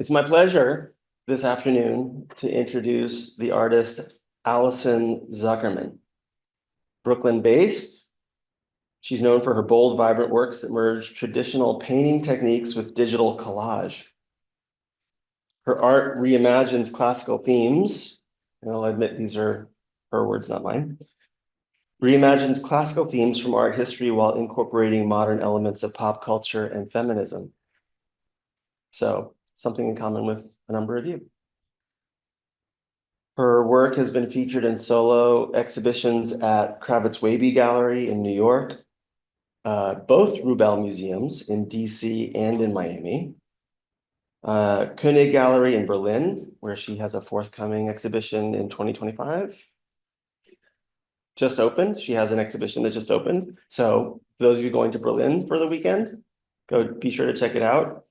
It's my pleasure this afternoon to introduce the artist Alison Zuckerman. Brooklyn-based, she's known for her bold, vibrant works that merge traditional painting techniques with digital collage. Her art reimagines classical themes, and I'll admit these are her words, not mine. Reimagines classical themes from art history while incorporating modern elements of pop culture and feminism. So, something in common with a number of you. Her work has been featured in solo exhibitions at Kravitz-Waby Gallery in New York, both Rubel Museums in DC and in Miami, Koenig Gallery in Berlin, where she has a forthcoming exhibition in 2025. Just opened. She has an exhibition that just opened. So those of you going to Berlin for the weekend, be sure to check it out.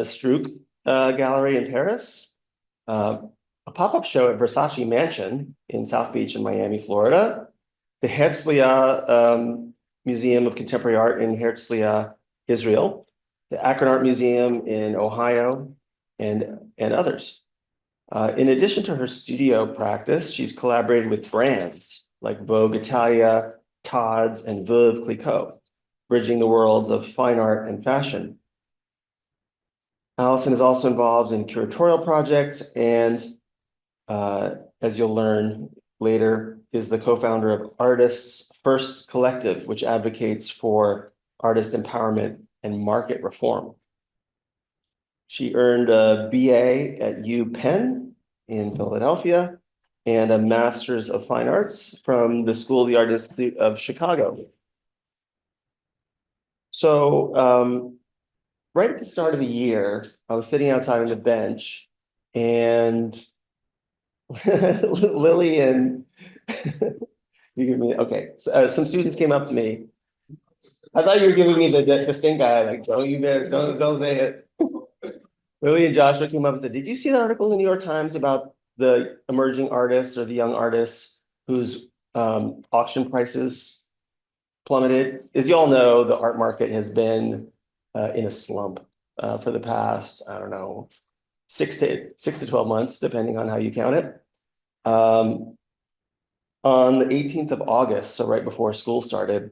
Struck Gallery in Paris, a pop-up show at Versace Mansion in South Beach in Miami, Florida, the Herzliya Museum of Contemporary Art in Herzliya, Israel, the Akron Art Museum in Ohio, and others. In addition to her studio practice, she's collaborated with brands like Vogue Italia, Tod's, and Veuve Clicquot, bridging the worlds of fine art and fashion. Alison is also involved in curatorial projects and, as you'll learn later, is the co-founder of Artists First Collective, which advocates for artist empowerment and market reform. She earned a BA at UPenn in Philadelphia and a Master's of Fine Arts from the School of the Art Institute of Chicago. So right at the start of the year, I was sitting outside on the bench and Lily and you give me, okay. So, some students came up to me. I thought you were giving me the stink eye, like, don't you better, don't say it. Lily and Joshua came up and said, did you see that article in the New York Times about the emerging artists or the young artists whose auction prices plummeted? As you all know, the art market has been in a slump for the past, I don't know, 6 to 12 months, depending on how you count it. On the 18th of August, so right before school started,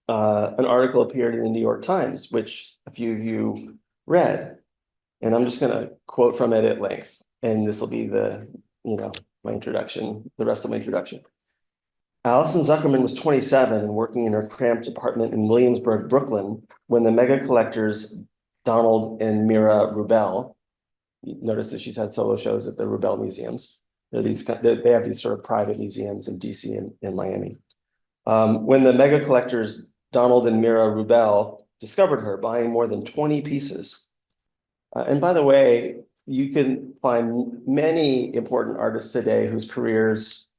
an article appeared in the New York Times, which a few of you read. And I'm just going to quote from it at length. And this will be my introduction, the rest of my introduction. Alison Zuckerman was 27 and working in her cramped apartment in Williamsburg, Brooklyn, when the mega collectors Donald and Mira Rubel, notice that she's had solo shows at the Rubel museums. They have these sort of private museums in DC and Miami. When the mega collectors Donald and Mira Rubel discovered her buying more than 20 pieces. And by the way, you can find many important artists today whose careers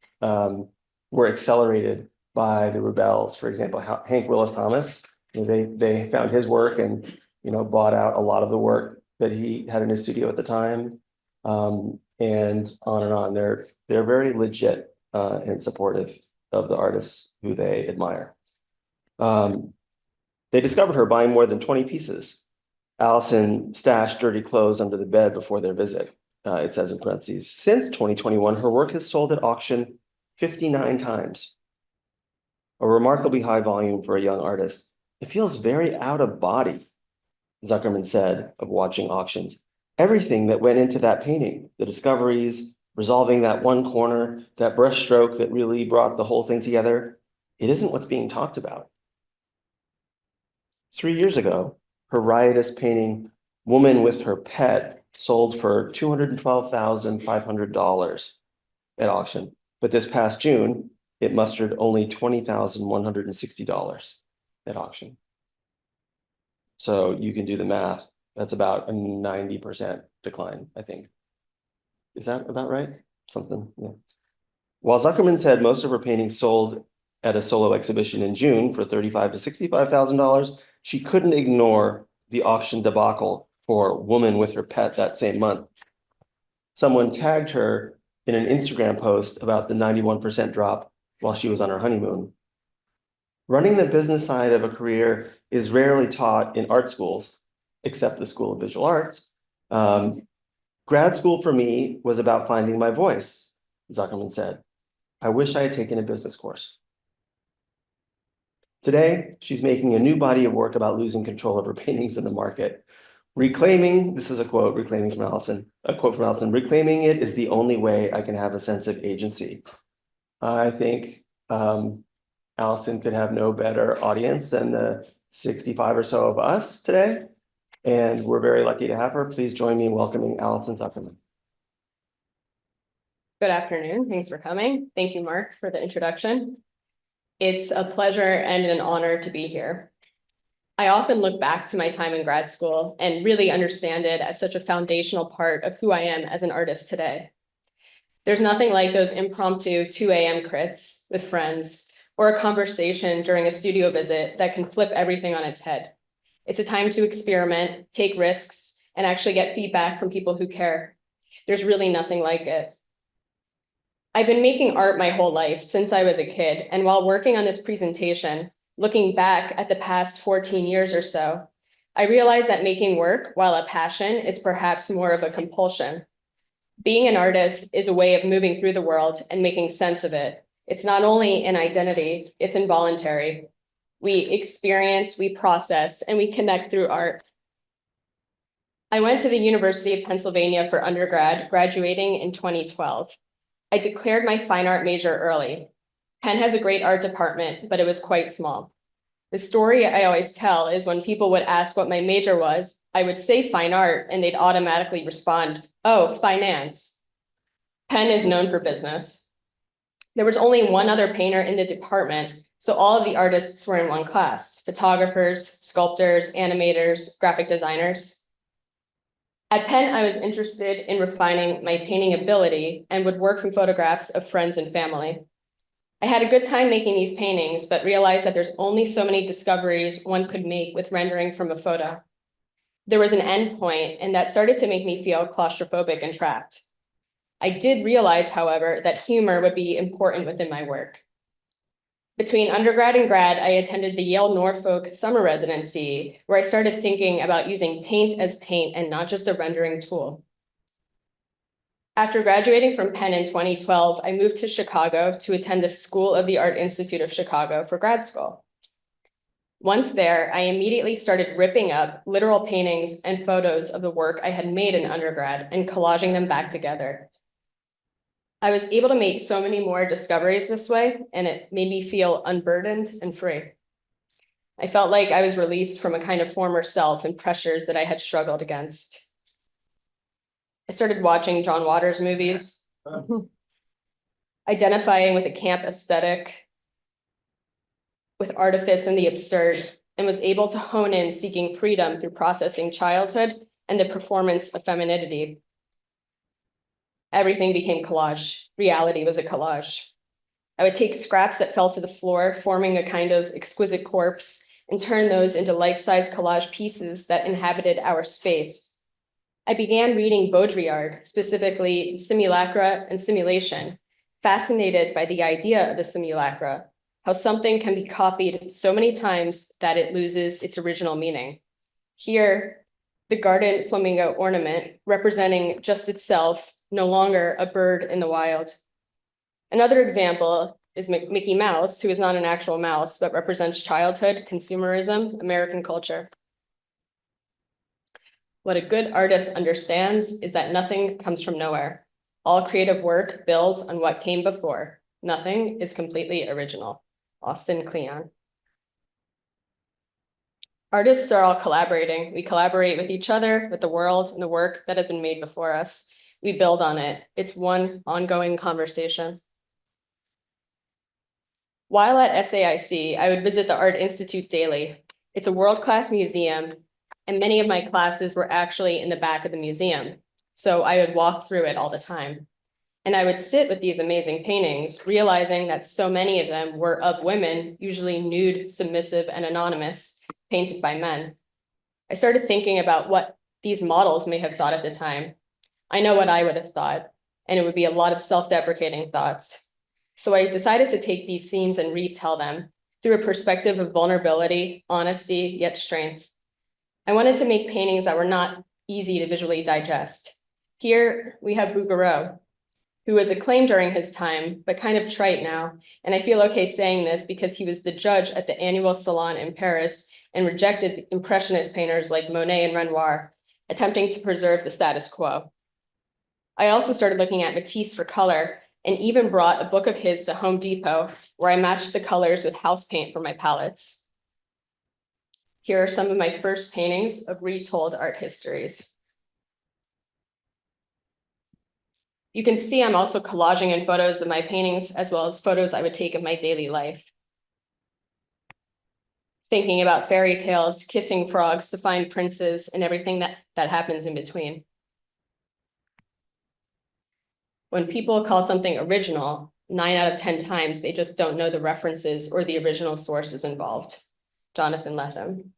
were accelerated by the Rubels. For example, Hank Willis Thomas, they found his work and bought out a lot of the work that he had in his studio at the time, and on and on. They're very legit and supportive of the artists who they admire. They discovered her buying more than 20 pieces. Alison stashed dirty clothes under the bed before their visit. It says in parentheses, since 2021, her work has sold at auction 59 times. A remarkably high volume for a young artist. It feels very out of body, Zuckerman said of watching auctions. Everything that went into that painting, the discoveries, resolving that one corner, that brush stroke that really brought the whole thing together, it isn't what's being talked about. 3 years ago, her riotous painting, Woman with Her Pet, sold for $212,500 at auction. But this past June, it mustered only $20,160 at auction. So you can do the math. That's about a 90% decline, I think. Is that about right? Something, yeah. While Zuckerman said most of her paintings sold at a solo exhibition in June for $35,000 to $65,000, she couldn't ignore the auction debacle for Woman with Her Pet that same month. Someone tagged her in an Instagram post about the 91% drop while she was on her honeymoon. Running the business side of a career is rarely taught in art schools, except the School of Visual Arts, Grad school for me was about finding my voice, Zuckerman said. I wish I had taken a business course. Today, she's making a new body of work about losing control of her paintings in the market. Reclaiming, this is a quote, reclaiming from Allison, a quote from Allison, reclaiming it is the only way I can have a sense of agency. I think Allison could have no better audience than the 65 or so of us today. And we're very lucky to have her. Please join me in welcoming Allison Zuckerman. Good afternoon. Thanks for coming. Thank you, Mark, for the introduction. It's a pleasure and an honor to be here. I often look back to my time in grad school and really understand it as such a foundational part of who I am as an artist today. There's nothing like those impromptu 2 a.m. crits with friends or a conversation during a studio visit that can flip everything on its head. It's a time to experiment, take risks, and actually get feedback from people who care. There's really nothing like it. I've been making art my whole life since I was a kid, and while working on this presentation, looking back at the past 14 years or so, I realized that making work, while a passion, is perhaps more of a compulsion. Being an artist is a way of moving through the world and making sense of it. It's not only an identity, it's involuntary. We experience, we process, and we connect through art. I went to the University of Pennsylvania for undergrad, graduating in 2012. I declared my fine art major early. Penn has a great art department, but it was quite small. The story I always tell is when people would ask what my major was, I would say fine art, and they'd automatically respond, "Oh, finance." Penn is known for business. There was only one other painter in the department, so all of the artists were in one class: photographers, sculptors, animators, graphic designers. At Penn, I was interested in refining my painting ability and would work from photographs of friends and family. I had a good time making these paintings, but realized that there's only so many discoveries one could make with rendering from a photo. There was an end point, and that started to make me feel claustrophobic and trapped. I did realize, however, that humor would be important within my work. Between undergrad and grad, I attended the Yale Norfolk summer residency, where I started thinking about using paint as paint and not just a rendering tool. After graduating from Penn in 2012, I moved to Chicago to attend the School of the Art Institute of Chicago for grad school. Once there, I immediately started ripping up literal paintings and photos of the work I had made in undergrad and collaging them back together. I was able to make so many more discoveries this way, and it made me feel unburdened and free. I felt like I was released from a kind of former self and pressures that I had struggled against. I started watching John Waters movies, identifying with a camp aesthetic, with artifice and the absurd, and was able to hone in seeking freedom through processing childhood and the performance of femininity. Everything became collage. Reality was a collage. I would take scraps that fell to the floor, forming a kind of exquisite corpse, and turn those into life-size collage pieces that inhabited our space. I began reading Baudrillard, specifically Simulacra and Simulation, fascinated by the idea of the simulacra, how something can be copied so many times that it loses its original meaning. Here, the garden flamingo ornament representing just itself, no longer a bird in the wild. Another example is Mickey Mouse, who is not an actual mouse, but represents childhood, consumerism, American culture. What a good artist understands is that nothing comes from nowhere. All creative work builds on what came before. Nothing is completely original. Austin Kleon. Artists are all collaborating. We collaborate with each other, with the world, and the work that has been made before us. We build on it. It's one ongoing conversation. While at SAIC, I would visit the Art Institute daily. It's a world-class museum, and many of my classes were actually in the back of the museum. So I would walk through it all the time. And I would sit with these amazing paintings, realizing that so many of them were of women, usually nude, submissive, and anonymous, painted by men. I started thinking about what these models may have thought at the time. I know what I would have thought, and it would be a lot of self-deprecating thoughts. So I decided to take these scenes and retell them through a perspective of vulnerability, honesty, yet strength. I wanted to make paintings that were not easy to visually digest. Here we have Bouguereau, who was acclaimed during his time, but kind of trite now. And I feel okay saying this because he was the judge at the annual Salon in Paris and rejected Impressionist painters like Monet and Renoir, attempting to preserve the status quo. I also started looking at Matisse for color and even brought a book of his to Home Depot where I matched the colors with house paint for my palettes. Here are some of my first paintings of retold art histories. You can see I'm also collaging in photos of my paintings as well as photos I would take of my daily life. Thinking about fairy tales, kissing frogs to find princes, and everything that happens in between. When people call something original, 9 out of 10 times, they just don't know the references or the original sources involved. Jonathan Lethem.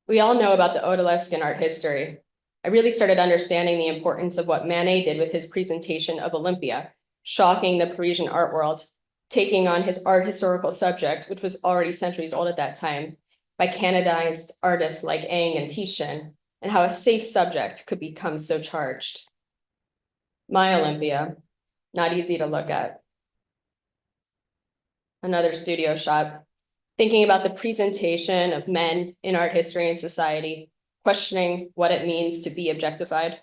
We all know about the odalisque in art history. I really started understanding the importance of what Manet did with his presentation of Olympia, shocking the Parisian art world, taking on his art historical subject, which was already centuries old at that time, by canonized artists like Ingres and Titian, and how a safe subject could become so charged. My Olympia, not easy to look at. Another studio shot, thinking about the presentation of men in art history and society, questioning what it means to be objectified.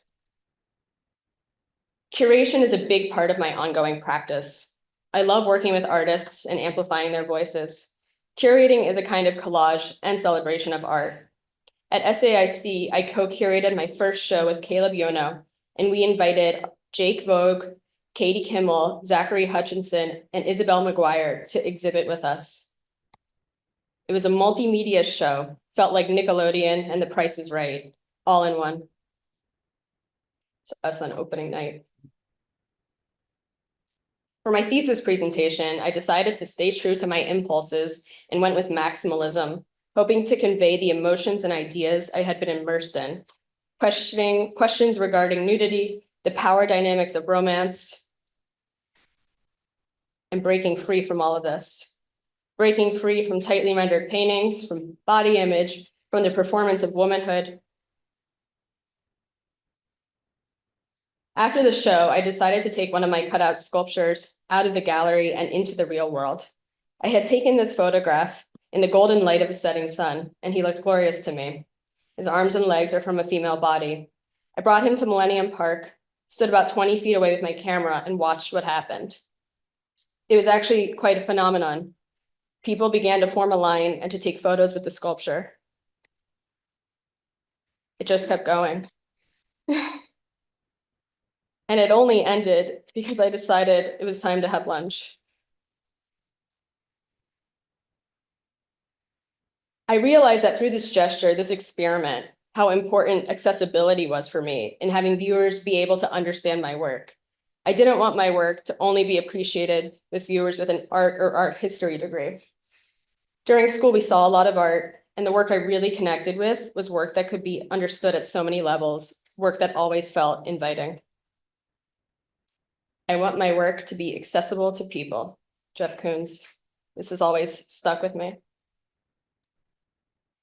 Curation is a big part of my ongoing practice. I love working with artists and amplifying their voices. Curating is a kind of collage and celebration of art. At SAIC, I co-curated my first show with Caleb Yono, and we invited Jake Vogue, Katie Kimmel, Zachary Hutchinson, and Isabel McGuire to exhibit with us. It was a multimedia show, felt like Nickelodeon and The Price is Right, all in one. It's us on opening night. For my thesis presentation, I decided to stay true to my impulses and went with maximalism, hoping to convey the emotions and ideas I had been immersed in, questioning questions regarding nudity, the power dynamics of romance, and breaking free from all of this. Breaking free from tightly rendered paintings, from body image, from the performance of womanhood. After the show, I decided to take one of my cutout sculptures out of the gallery and into the real world. I had taken this photograph in the golden light of the setting sun, and he looked glorious to me. His arms and legs are from a female body. I brought him to Millennium Park, stood about 20 feet away with my camera, and watched what happened. It was actually quite a phenomenon. People began to form a line and to take photos with the sculpture. It just kept going. And it only ended because I decided it was time to have lunch. I realized that through this gesture, this experiment, how important accessibility was for me in having viewers be able to understand my work. I didn't want my work to only be appreciated with viewers with an art or art history degree. During school, we saw a lot of art, and the work I really connected with was work that could be understood at so many levels, work that always felt inviting. I want my work to be accessible to people. Jeff Koons. This has always stuck with me.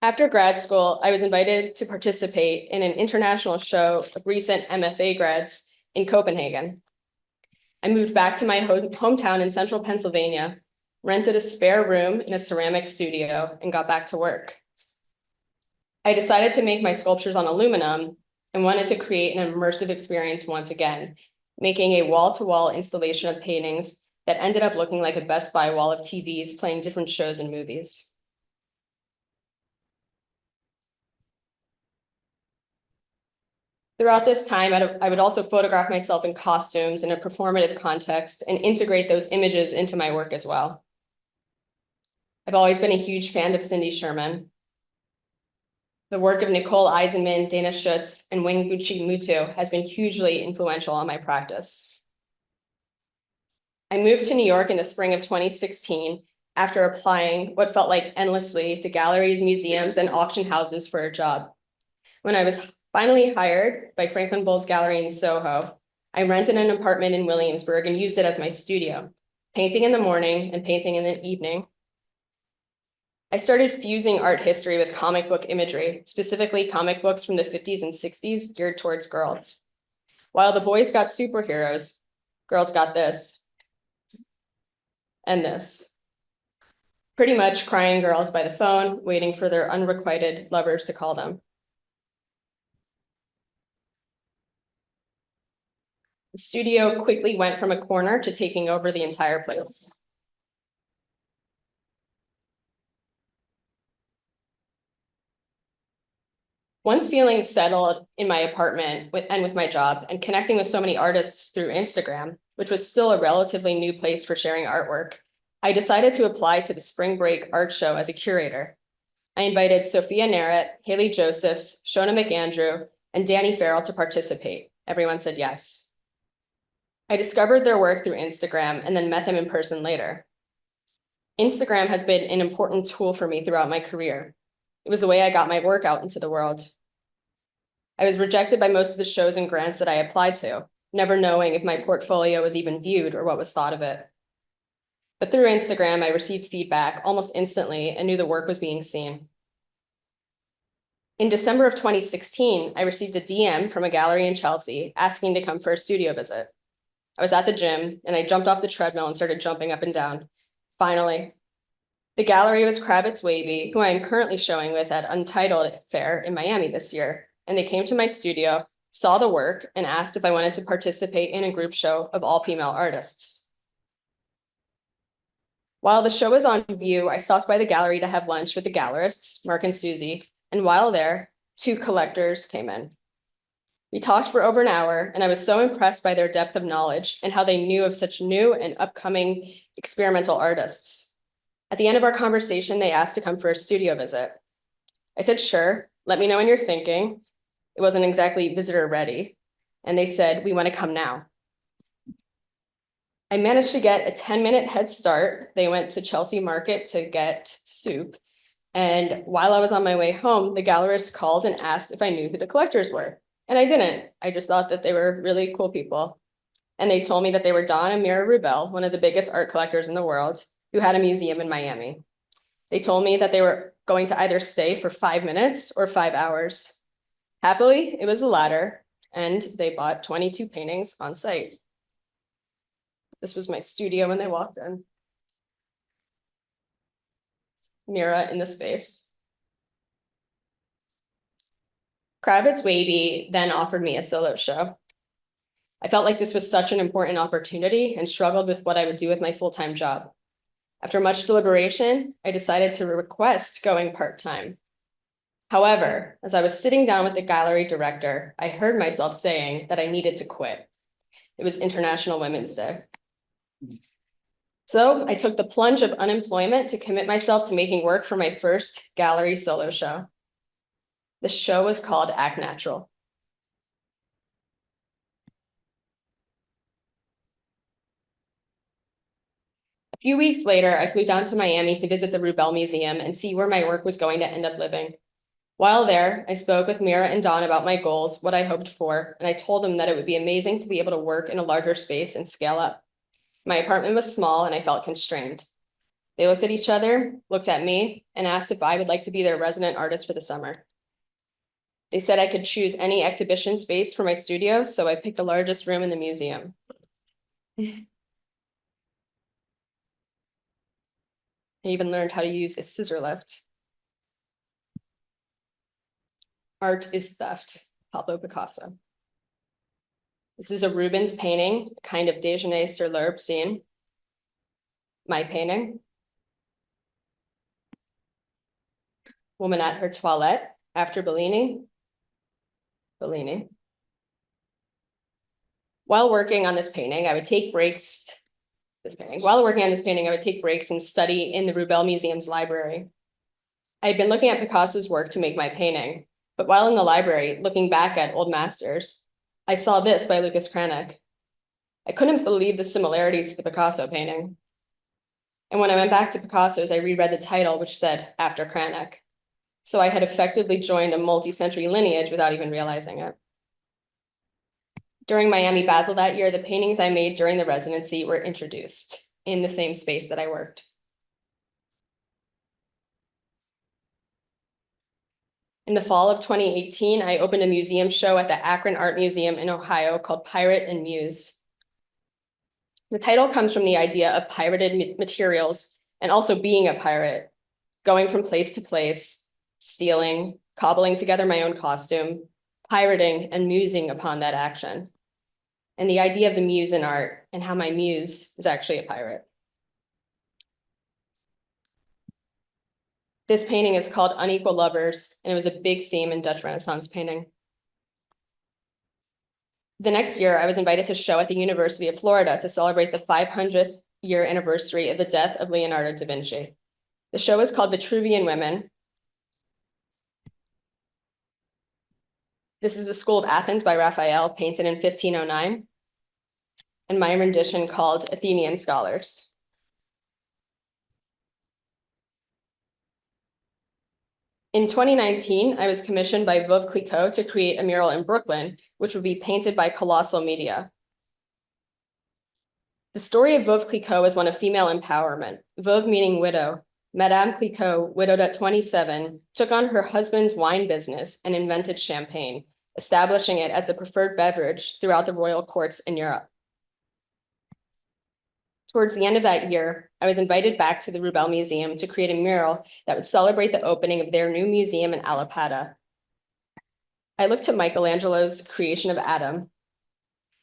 After grad school, I was invited to participate in an international show of recent MFA grads in Copenhagen. I moved back to my hometown in central Pennsylvania, rented a spare room in a ceramic studio, and got back to work. I decided to make my sculptures on aluminum and wanted to create an immersive experience once again, making a wall-to-wall installation of paintings that ended up looking like a Best Buy wall of TVs playing different shows and movies. Throughout this time, I would also photograph myself in costumes in a performative context and integrate those images into my work as well. I've always been a huge fan of Cindy Sherman. The work of Nicole Eisenman, Dana Schutz, and Wenguchi Muto has been hugely influential on my practice. I moved to New York in the spring of 2016 after applying what felt like endlessly to galleries, museums, and auction houses for a job. When I was finally hired by Franklin Bowles Gallery in Soho, I rented an apartment in Williamsburg and used it as my studio, painting in the morning and painting in the evening. I started fusing art history with comic book imagery, specifically comic books from the 50s and 60s geared towards girls. While the boys got superheroes, girls got this and this. Pretty much crying girls by the phone, waiting for their unrequited lovers to call them. The studio quickly went from a corner to taking over the entire place. Once feeling settled in my apartment with my job and connecting with so many artists through Instagram, which was still a relatively new place for sharing artwork, I decided to apply to the Spring Break Art Show as a curator. I invited Sophia Narrett, Haley Josephs, Shona McAndrew, and Danny Farrell to participate. Everyone said yes. I discovered their work through Instagram and then met them in person later. Instagram has been an important tool for me throughout my career. It was the way I got my work out into the world. I was rejected by most of the shows and grants that I applied to, never knowing if my portfolio was even viewed or what was thought of it. But through Instagram, I received feedback almost instantly and knew the work was being seen. In December of 2016, I received a DM from a gallery in Chelsea asking to come for a studio visit. I was at the gym and I jumped off the treadmill and started jumping up and down. Finally, the gallery was Kravitz Wavy, who I am currently showing with at Untitled Fair in Miami this year. And they came to my studio, saw the work, and asked if I wanted to participate in a group show of all female artists. While the show was on view, I stopped by the gallery to have lunch with the gallerists, Mark and Susie, and while there, 2 collectors came in. We talked for over an hour, and I was so impressed by their depth of knowledge and how they knew of such new and upcoming experimental artists. At the end of our conversation, they asked to come for a studio visit. I said, sure, let me know when you're thinking. It wasn't exactly visitor ready. And they said, we want to come now. I managed to get a 10-minute head start. They went to Chelsea Market to get soup. And while I was on my way home, the gallerist called and asked if I knew who the collectors were. And I didn't. I just thought that they were really cool people. And they told me that they were Don and Mira Rubel, one of the biggest art collectors in the world, who had a museum in Miami. They told me that they were going to either stay for 5 minutes or 5 hours. Happily, it was the latter, and they bought 22 paintings on site. This was my studio when they walked in. Mira in the space. Kravitz Wavy then offered me a solo show. I felt like this was such an important opportunity and struggled with what I would do with my full-time job. After much deliberation, I decided to request going part-time. However, as I was sitting down with the gallery director, I heard myself saying that I needed to quit. It was International Women's Day. So I took the plunge of unemployment to commit myself to making work for my first gallery solo show. The show was called Act Natural. A few weeks later, I flew down to Miami to visit the Rubel Museum and see where my work was going to end up living. While there, I spoke with Mira and Don about my goals, what I hoped for, and I told them that it would be amazing to be able to work in a larger space and scale up. My apartment was small and I felt constrained. They looked at each other, looked at me, and asked if I would like to be their resident artist for the summer. They said I could choose any exhibition space for my studio, so I picked the largest room in the museum. I even learned how to use a scissor lift. Art is theft, Pablo Picasso. This is a Rubens painting, kind of déjeuner sur l'herbe scene. My painting. Woman at her toilette after Bellini. Bellini. While working on this painting, I would take breaks. While working on this painting, I would take breaks and study in the Rubel Museum's library. I had been looking at Picasso's work to make my painting, but while in the library, looking back at old masters, I saw this by Lucas Cranach. I couldn't believe the similarities to the Picasso painting. And when I went back to Picasso's, I reread the title, which said After Cranach. So I had effectively joined a multi-century lineage without even realizing it. During Miami Basel that year, the paintings I made during the residency were introduced in the same space that I worked. In the fall of 2018, I opened a museum show at the Akron Art Museum in Ohio called Pirate and Muse. The title comes from the idea of pirated materials and also being a pirate, going from place to place, stealing, cobbling together my own costume, pirating, and musing upon that action. And the idea of the muse in art and how my muse is actually a pirate. This painting is called Unequal Lovers, and it was a big theme in Dutch Renaissance painting. The next year, I was invited to show at the University of Florida to celebrate the 500th year anniversary of the death of Leonardo da Vinci. The show is called Vitruvian Women. This is the School of Athens by Raphael, painted in 1509, and my rendition called Athenian Scholars. In 2019, I was commissioned by Veuve Clicquot to create a mural in Brooklyn, which would be painted by Colossal Media. The story of Veuve Clicquot is one of female empowerment. Veuve meaning widow. Madame Clicquot, widowed at 27, took on her husband's wine business and invented champagne, establishing it as the preferred beverage throughout the royal courts in Europe. Towards the end of that year, I was invited back to the Rubel Museum to create a mural that would celebrate the opening of their new museum in Allapattah. I looked to Michelangelo's creation of Adam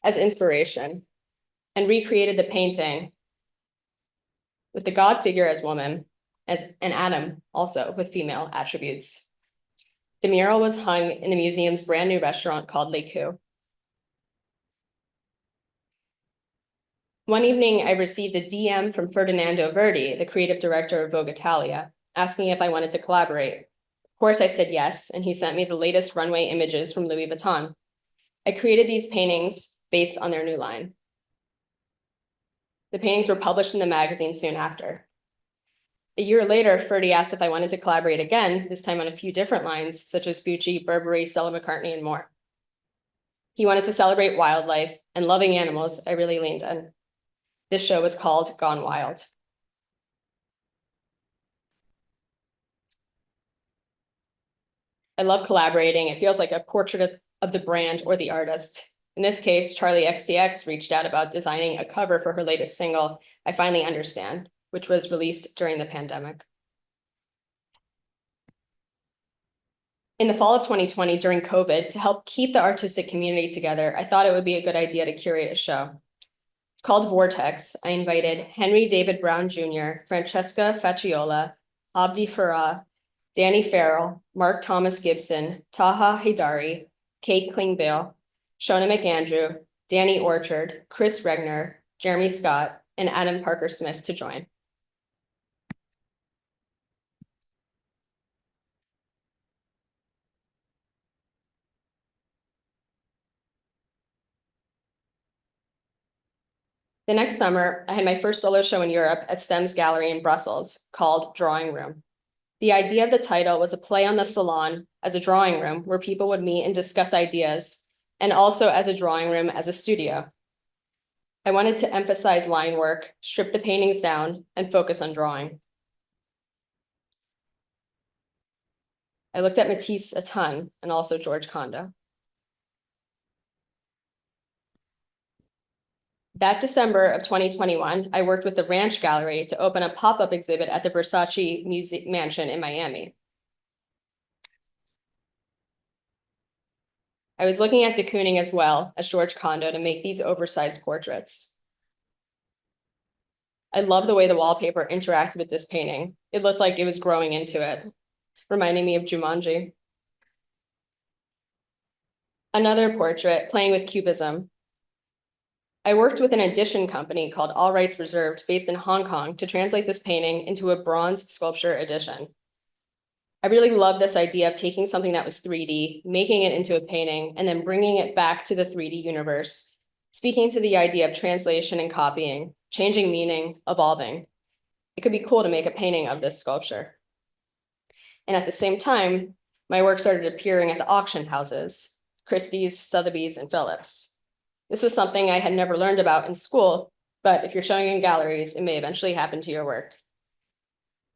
as inspiration and recreated the painting with the God figure as woman, as an Adam also with female attributes. The mural was hung in the museum's brand new restaurant called Les Coups. One evening, I received a DM from Ferdinando Verdi, the creative director of Vogue Italia, asking if I wanted to collaborate. Of course, I said yes, and he sent me the latest runway images from Louis Vuitton. I created these paintings based on their new line. The paintings were published in the magazine soon after. A year later, Ferdy asked if I wanted to collaborate again, this time on a few different lines, such as Gucci, Burberry, Stella McCartney, and more. He wanted to celebrate wildlife and loving animals. I really leaned in. This show was called Gone Wild. I love collaborating. It feels like a portrait of the brand or the artist. In this case, Charlie XCX reached out about designing a cover for her latest single, I Finally Understand, which was released during the pandemic. In the fall of 2020, during COVID, to help keep the artistic community together, I thought it would be a good idea to curate a show. Called Vortex, I invited Henry David Brown Jr., Francesca Facciola, Abdi Farah, Danny Farrell, Mark Thomas Gibson, Taha Haidari, Kate Klingbeil, Shona McAndrew, Danny Orchard, Chris Regner, Jeremy Scott, and Adam Parker Smith to join. The next summer, I had my first solo show in Europe at STEM's gallery in Brussels called Drawing Room. The idea of the title was a play on the salon as a drawing room where people would meet and discuss ideas, and also as a drawing room as a studio. I wanted to emphasize line work, strip the paintings down, and focus on drawing. I looked at Matisse a ton and also George Condo. That December of 2021, I worked with the Ranch Gallery to open a pop-up exhibit at the Versace Music Mansion in Miami. I was looking at de Kooning as well as George Condo to make these oversized portraits. I love the way the wallpaper interacted with this painting. It looked like it was growing into it, reminding me of Jumanji. Another portrait, playing with cubism. I worked with an edition company called All Rights Reserved based in Hong Kong to translate this painting into a bronze sculpture edition. I really love this idea of taking something that was 3D, making it into a painting, and then bringing it back to the 3D universe, speaking to the idea of translation and copying, changing meaning, evolving. It could be cool to make a painting of this sculpture. And at the same time, my work started appearing at the auction houses, Christie's, Sotheby's, and Phillips. This was something I had never learned about in school, but if you're showing in galleries, it may eventually happen to your work.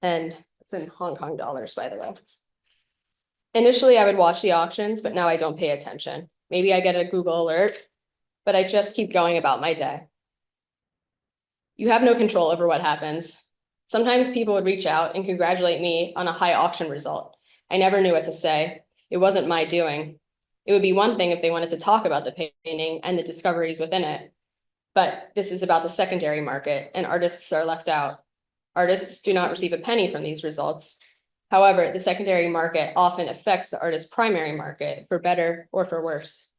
And it's in Hong Kong dollars, by the way. Initially, I would watch the auctions, but now I don't pay attention. Maybe I get a Google alert, but I just keep going about my day. You have no control over what happens. Sometimes people would reach out and congratulate me on a high auction result. I never knew what to say. It wasn't my doing. It would be one thing if they wanted to talk about the painting and the discoveries within it. But this is about the secondary market, and artists are left out. Artists do not receive a penny from these results. However, the secondary market often affects the artist's primary market, for better or for worse.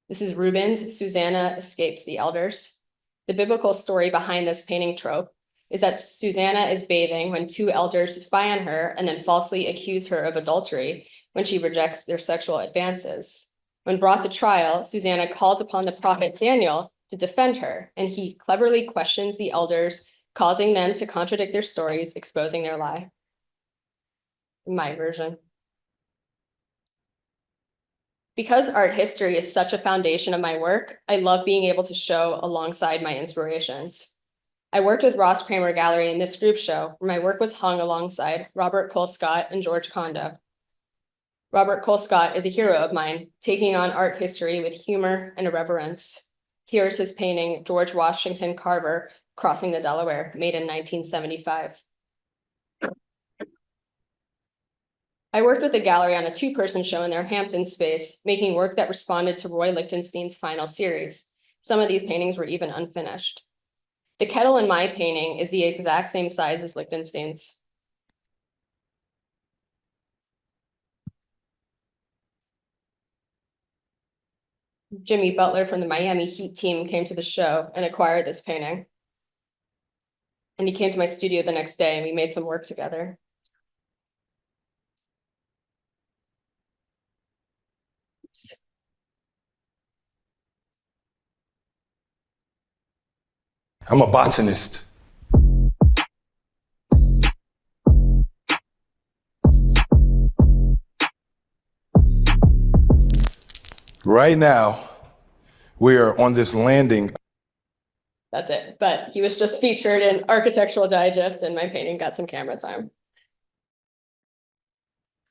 This is Rubens' Susanna Escapes the Elders. The biblical story behind this painting trope is that Susanna is bathing when two elders spy on her and then falsely accuse her of adultery when she rejects their sexual advances. When brought to trial, Susanna calls upon the prophet Daniel to defend her, and he cleverly questions the elders, causing them to contradict their stories, exposing their lie. My version. Because art history is such a foundation of my work, I love being able to show alongside my inspirations. I worked with Ross Kramer Gallery in this group show, where my work was hung alongside Robert Colescott and George Condo. Robert Colescott is a hero of mine, taking on art history with humor and irreverence. Here's his painting, George Washington Carver, Crossing the Delaware, made in 1975. I worked with the gallery on a two-person show in their Hampton space, making work that responded to Roy Lichtenstein's final series. Some of these paintings were even unfinished. The kettle in my painting is the exact same size as Lichtenstein's. Jimmy Butler from the Miami Heat team came to the show and acquired this painting. And he came to my studio the next day and we made some work together. I'm a botanist. Right now, we are on this landing. That's it. But he was just featured in Architectural Digest and my painting got some camera time.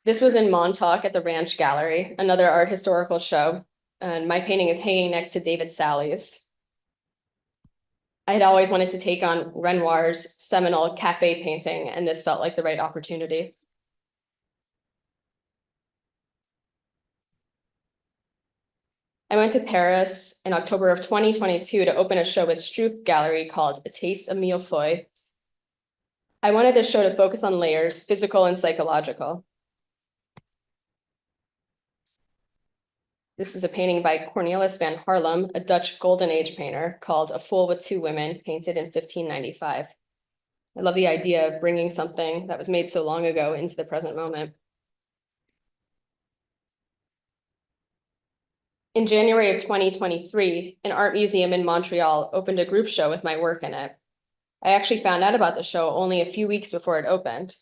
This was in Montauk at the Ranch Gallery, another art historical show. And my painting is hanging next to David Sally's. I had always wanted to take on Renoir's seminal cafe painting, and this felt like the right opportunity. I went to Paris in October of 2022 to open a show with Stroop Gallery called A Taste of Millefeuille. I wanted this show to focus on layers, physical and psychological. This is a painting by Cornelis van Haarlem, a Dutch Golden Age painter, called A Fool with Two Women, painted in 1595. I love the idea of bringing something that was made so long ago into the present moment. In January of 2023, an art museum in Montreal opened a group show with my work in it. I actually found out about the show only a few weeks before it opened.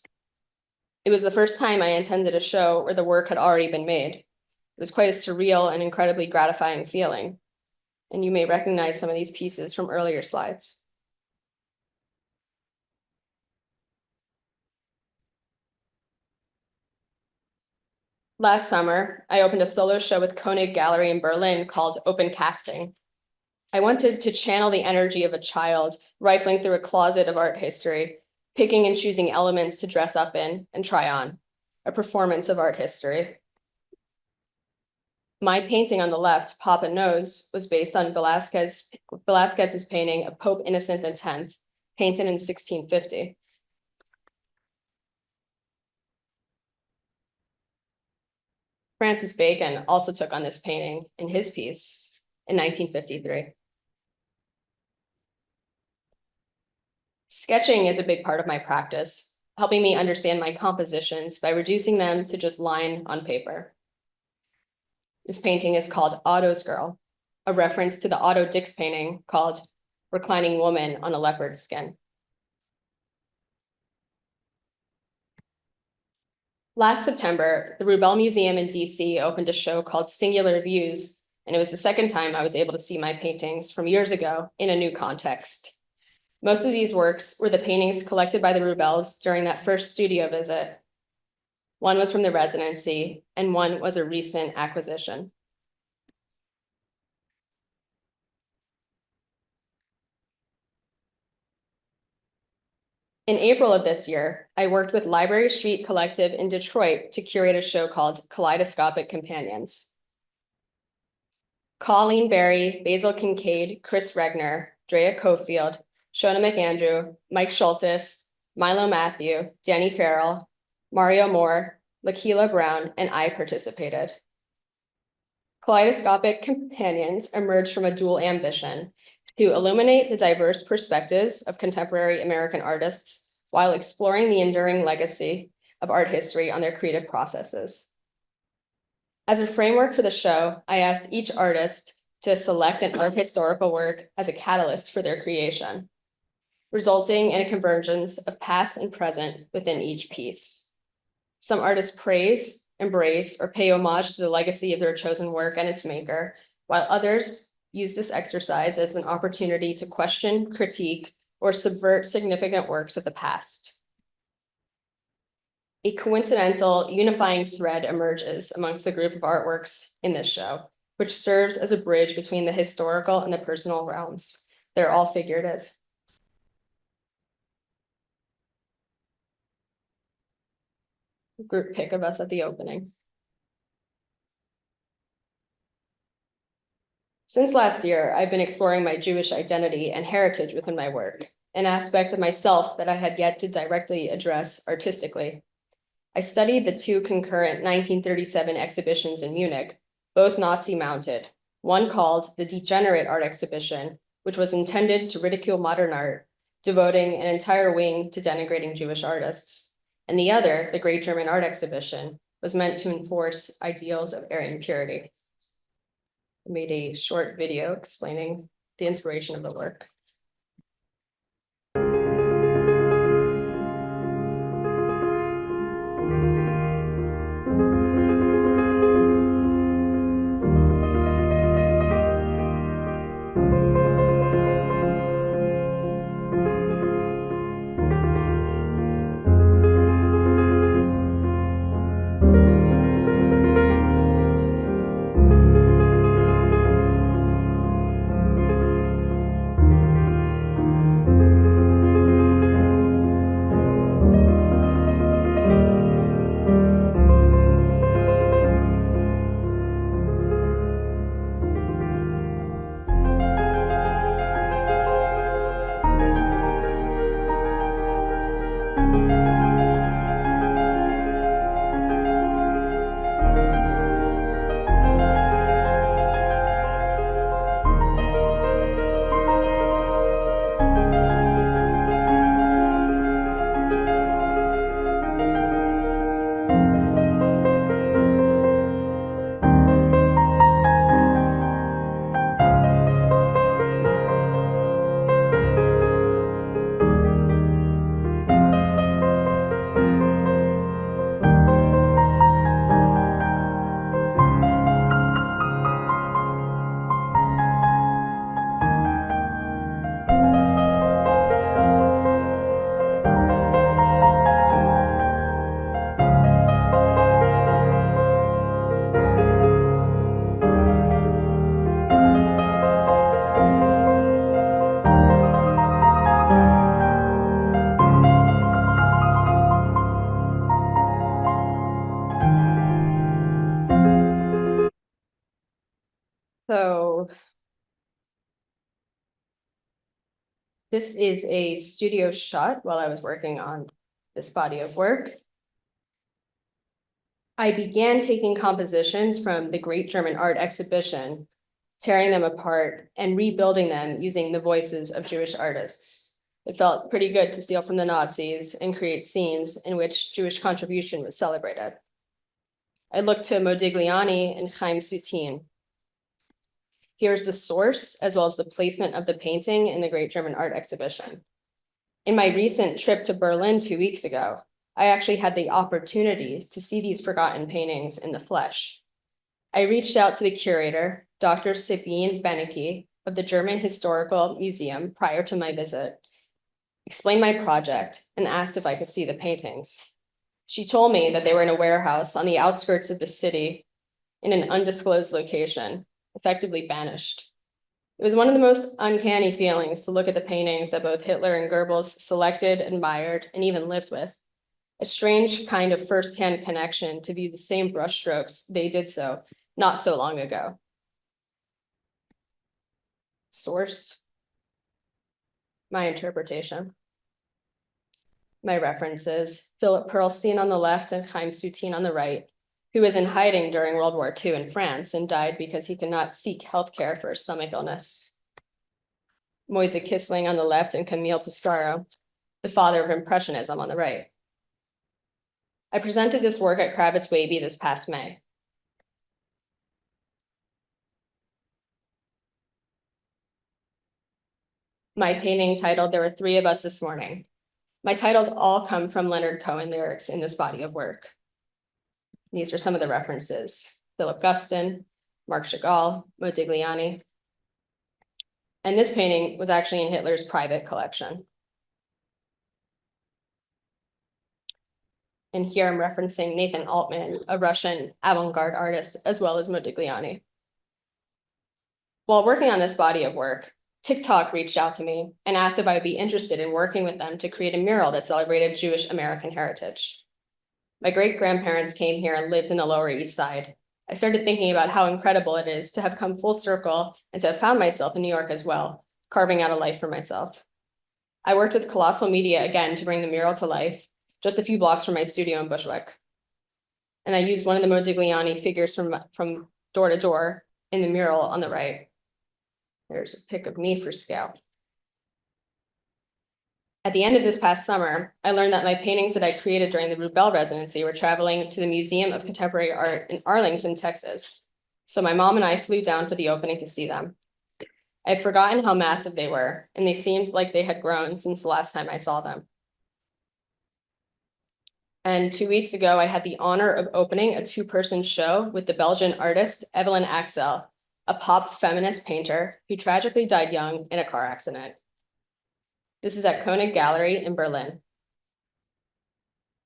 It was the first time I attended a show where the work had already been made. It was quite a surreal and incredibly gratifying feeling. And you may recognize some of these pieces from earlier slides. Last summer, I opened a solo show with Koenig Gallery in Berlin called Open Casting. I wanted to channel the energy of a child rifling through a closet of art history, picking and choosing elements to dress up in and try on, a performance of art history. My painting on the left, Papa Knows, was based on Velázquez's painting of Pope Innocent X, painted in 1650. Francis Bacon also took on this painting in his piece in 1953. Sketching is a big part of my practice, helping me understand my compositions by reducing them to just line on paper. This painting is called Otto's Girl, a reference to the Otto Dix painting called Reclining Woman on a Leopard Skin. Last September, the Rubel Museum in DC opened a show called Singular Views, and it was the second time I was able to see my paintings from years ago in a new context. Most of these works were the paintings collected by the Rubels during that first studio visit. One was from the residency, and one was a recent acquisition. In April of this year, I worked with Library Street Collective in Detroit to curate a show called Kaleidoscopic Companions. Colleen Berry, Basil Kincaid, Chris Regner, Drea Cofield, Shona McAndrew, Mike Schultes, Milo Matthew, Danny Farrell, Mario Moore, Lakila Brown, and I participated. Kaleidoscopic Companions emerged from a dual ambition to illuminate the diverse perspectives of contemporary American artists while exploring the enduring legacy of art history on their creative processes. As a framework for the show, I asked each artist to select an art historical work as a catalyst for their creation, resulting in a convergence of past and present within each piece. Some artists praise, embrace, or pay homage to the legacy of their chosen work and its maker, while others use this exercise as an opportunity to question, critique, or subvert significant works of the past. A coincidental unifying thread emerges amongst the group of artworks in this show, which serves as a bridge between the historical and the personal realms. They're all figurative. Group pic of us at the opening. Since last year, I've been exploring my Jewish identity and heritage within my work, an aspect of myself that I had yet to directly address artistically. I studied the two concurrent 1937 exhibitions in Munich, both Nazi mounted, one called the Degenerate Art Exhibition, which was intended to ridicule modern art, devoting an entire wing to denigrating Jewish artists, and the other, the Great German Art Exhibition, was meant to enforce ideals of Aryan purity. I made a short video explaining the inspiration of the work. So this is a studio shot while I was working on this body of work. I began taking compositions from the Great German Art Exhibition, tearing them apart and rebuilding them using the voices of Jewish artists. It felt pretty good to steal from the Nazis and create scenes in which Jewish contribution was celebrated. I looked to Modigliani and Chaim Soutine. Here's the source, as well as the placement of the painting in the Great German Art Exhibition. In my recent trip to Berlin 2 weeks ago, I actually had the opportunity to see these forgotten paintings in the flesh. I reached out to the curator, Dr. Sabine Benecke of the German Historical Museum prior to my visit, explained my project, and asked if I could see the paintings. She told me that they were in a warehouse on the outskirts of the city in an undisclosed location, effectively banished. It was one of the most uncanny feelings to look at the paintings that both Hitler and Goebbels selected, admired, and even lived with. A strange kind of firsthand connection to view the same brushstrokes they did so not so long ago. Source: my interpretation. My references: Philip Pearlstein on the left and Chaim Soutine on the right, who was in hiding during World War II in France and died because he could not seek healthcare for a stomach illness. Moise Kissling on the left and Camille Pissarro, the father of Impressionism, on the right. I presented this work at Kravitz Waby this past May. My painting titled "There Were Three of Us This Morning." My titles all come from Leonard Cohen lyrics in this body of work. These are some of the references: Philip Guston, Marc Chagall, Modigliani. And this painting was actually in Hitler's private collection. And here I'm referencing Nathan Altman, a Russian avant-garde artist, as well as Modigliani. While working on this body of work, TikTok reached out to me and asked if I would be interested in working with them to create a mural that celebrated Jewish American heritage. My great-grandparents came here and lived in the Lower East Side. I started thinking about how incredible it is to have come full circle and to have found myself in New York as well, carving out a life for myself. I worked with Colossal Media again to bring the mural to life, just a few blocks from my studio in Bushwick. And I used one of the Modigliani figures from Door to Door in the mural on the right. There's a pic of me for scale. At the end of this past summer, I learned that my paintings that I created during the Rubel residency were traveling to the Museum of Contemporary Art in Arlington, Texas. So my mom and I flew down for the opening to see them. I had forgotten how massive they were, and they seemed like they had grown since the last time I saw them. And 2 weeks ago, I had the honor of opening a two-person show with the Belgian artist Evelyn Axel, a pop feminist painter who tragically died young in a car accident. This is at Koenig Gallery in Berlin.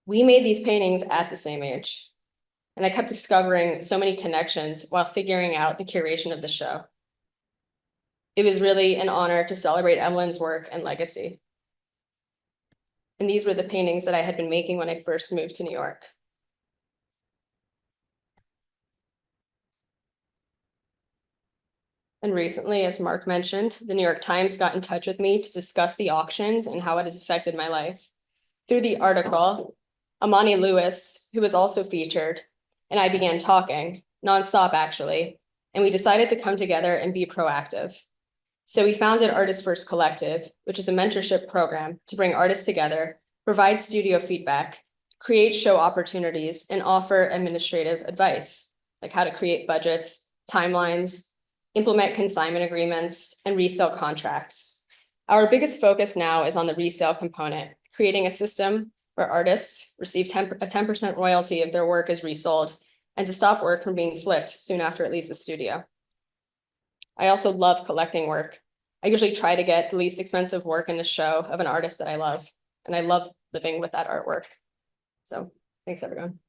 We made these paintings at the same age, and I kept discovering so many connections while figuring out the curation of the show. It was really an honor to celebrate Evelyn's work and legacy. And these were the paintings that I had been making when I first moved to New York. And recently, as Mark mentioned, the New York Times got in touch with me to discuss the auctions and how it has affected my life. Through the article, Amani Lewis, who was also featured, and I began talking, nonstop actually, and we decided to come together and be proactive. So we founded Artist First Collective, which is a mentorship program to bring artists together, provide studio feedback, create show opportunities, and offer administrative advice, like how to create budgets, timelines, implement consignment agreements, and resale contracts. Our biggest focus now is on the resale component, creating a system where artists receive a 10% royalty if their work is resold, and to stop work from being flipped soon after it leaves the studio. I also love collecting work. I usually try to get the least expensive work in the show of an artist that I love, and I love living with that artwork. So thanks, everyone.